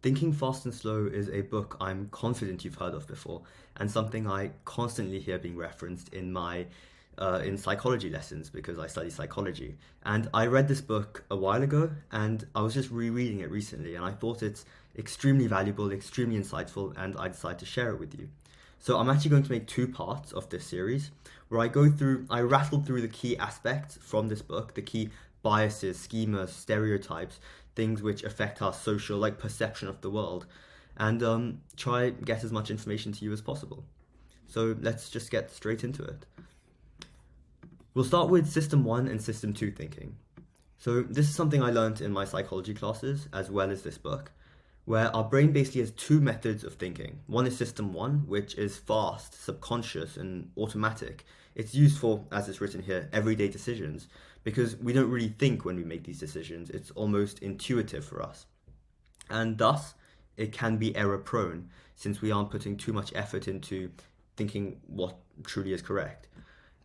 Thinking Fast and Slow is a book I'm confident you've heard of before, and something I constantly hear being referenced in my in psychology lessons because I study psychology. And I read this book a while ago, and I was just rereading it recently, and I thought it's extremely valuable, extremely insightful, and I decided to share it with you. So I'm actually going to make two parts of this series where I rattle through the key aspects from this book, the key biases, schemas, stereotypes, things which affect our social, like perception of the world, and try get as much information to you as possible. So let's just get straight into it. We'll start with System 1 and System 2 thinking. So this is something I learned in my psychology classes as well as this book, where our brain basically has two methods of thinking. One is System 1, which is fast, subconscious, and automatic. It's used for, as it's written here, everyday decisions, because we don't really think when we make these decisions. It's almost intuitive for us. And thus, it can be error prone, since we aren't putting too much effort into thinking what truly is correct.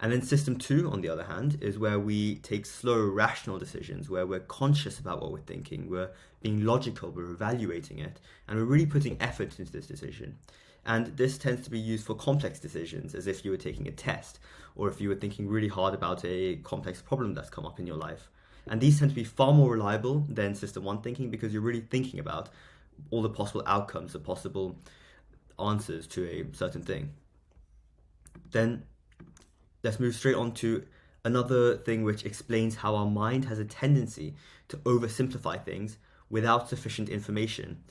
And then System 2, on the other hand, is where we take slow, rational decisions, where we're conscious about what we're thinking, we're being logical, we're evaluating it, and we're really putting effort into this decision. And this tends to be used for complex decisions, as if you were taking a test, or if you were thinking really hard about a complex problem that's come up in your life. And these tend to be far more reliable than System 1 thinking because you're really thinking about all the possible outcomes, the possible answers to a certain thing. Then let's move straight on to another thing which explains how our mind has a tendency to oversimplify things without sufficient information.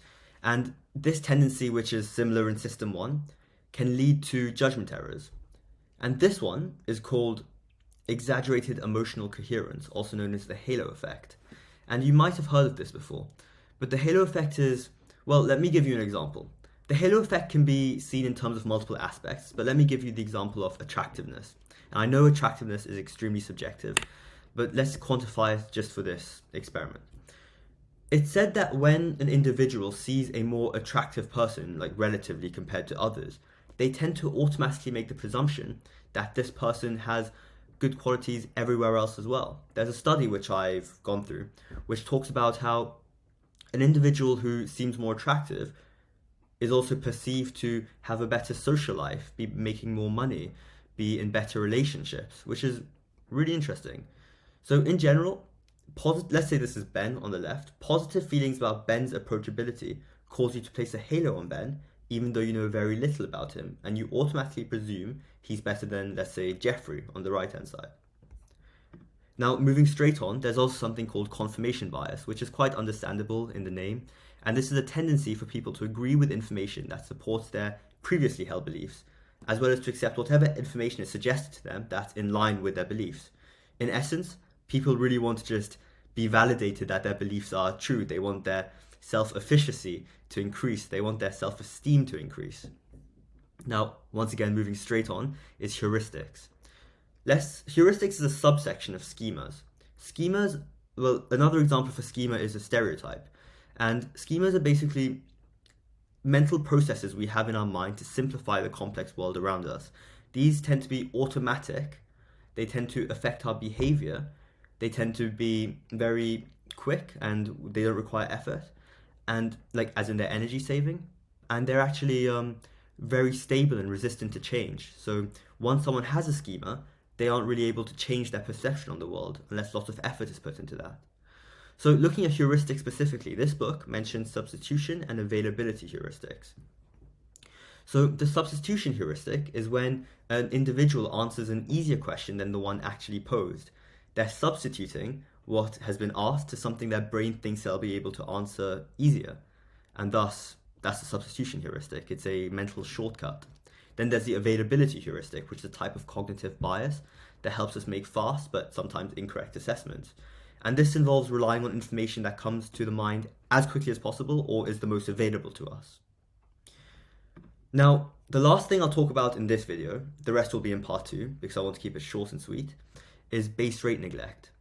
And this tendency, which is similar in System 1, can lead to judgment errors. And this one is called exaggerated emotional coherence, also known as the halo effect. And you might have heard of this before. But the halo effect is, well, let me give you an example. The halo effect can be seen in terms of multiple aspects, but let me give you the example of attractiveness. And I know attractiveness is extremely subjective, but let's quantify it just for this experiment. It's said that when an individual sees a more attractive person, like relatively compared to others, they tend to automatically make the presumption that this person has good qualities everywhere else as well. There's a study which I've gone through, which talks about how an individual who seems more attractive is also perceived to have a better social life, be making more money, be in better relationships, which is really interesting. So in general, let's say this is Ben on the left. Positive feelings about Ben's approachability cause you to place a halo on Ben, even though you know very little about him, and you automatically presume he's better than, let's say, Jeffrey on the right-hand side. Now, moving straight on, there's also something called confirmation bias, which is quite understandable in the name, and this is a tendency for people to agree with information that supports their previously held beliefs, as well as to accept whatever information is suggested to them that's in line with their beliefs. In essence, people really want to just be validated that their beliefs are true. They want their self-efficacy to increase. They want their self-esteem to increase. Now, once again, moving straight on, is heuristics. Heuristics is a subsection of schemas. Schemas, well, another example for schema is a stereotype. And schemas are basically mental processes we have in our mind to simplify the complex world around us. These tend to be automatic. They tend to affect our behavior. They tend to be very quick and they don't require effort. And like as in their energy saving. And they're actually very stable and resistant to change. So once someone has a schema, they aren't really able to change their perception on the world unless lots of effort is put into that. So looking at heuristics specifically, this book mentions substitution and availability heuristics. So the substitution heuristic is when an individual answers an easier question than the one actually posed. They're substituting what has been asked to something their brain thinks they'll be able to answer easier. And thus, that's the substitution heuristic. It's a mental shortcut. Then there's the availability heuristic, which is a type of cognitive bias that helps us make fast but sometimes incorrect assessments. And this involves relying on information that comes to the mind as quickly as possible or is the most available to us. Now, the last thing I'll talk about in this video, the rest will be in part 2 because I want to keep it short and sweet, is base rate neglect.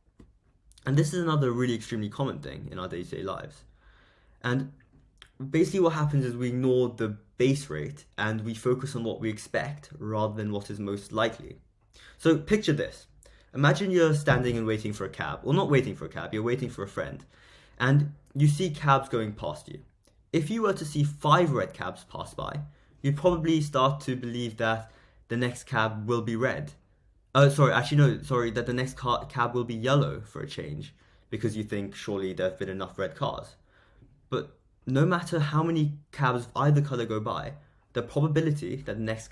And this is another really extremely common thing in our day-to-day lives. And basically what happens is we ignore the base rate and we focus on what we expect rather than what is most likely. So picture this. Imagine you're standing and waiting for a cab. Well, not waiting for a cab, you're waiting for a friend. And you see cabs going past you. if you were to see 5 red cabs pass by, you'd probably start to believe that the next cab will be red. Sorry, actually, no, sorry, that the next cab will be yellow for a change, because you think surely there have been enough red cars. But no matter how many cabs of either color go by, the probability that the next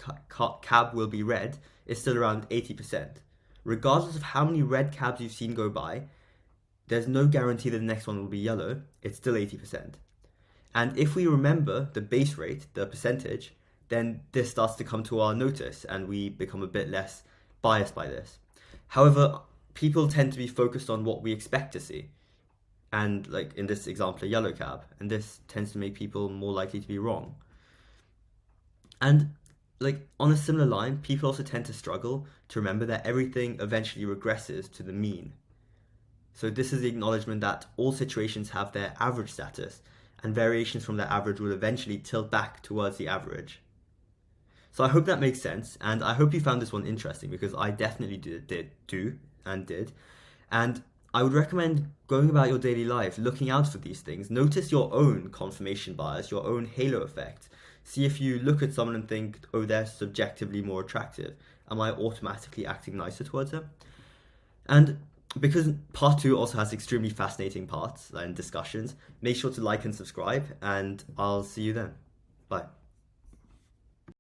cab will be red is still around 80%. Regardless of how many red cabs you've seen go by, there's no guarantee that the next one will be yellow, it's still 80%. And if we remember the base rate, the percentage, then this starts to come to our notice and we become a bit less biased by this. However, people tend to be focused on what we expect to see. And like in this example, a yellow cab, and this tends to make people more likely to be wrong. And like on a similar line, people also tend to struggle to remember that everything eventually regresses to the mean. So this is the acknowledgement that all situations have their average status, and variations from that average will eventually tilt back towards the average. So I hope that makes sense, and I hope you found this one interesting, because I definitely did. And I would recommend going about your daily life, looking out for these things. Notice your own confirmation bias, your own halo effect. See if you look at someone and think, oh, they're subjectively more attractive. Am I automatically acting nicer towards them? And because part 2 also has extremely fascinating parts and discussions, make sure to like and subscribe, and I'll see you then. Bye.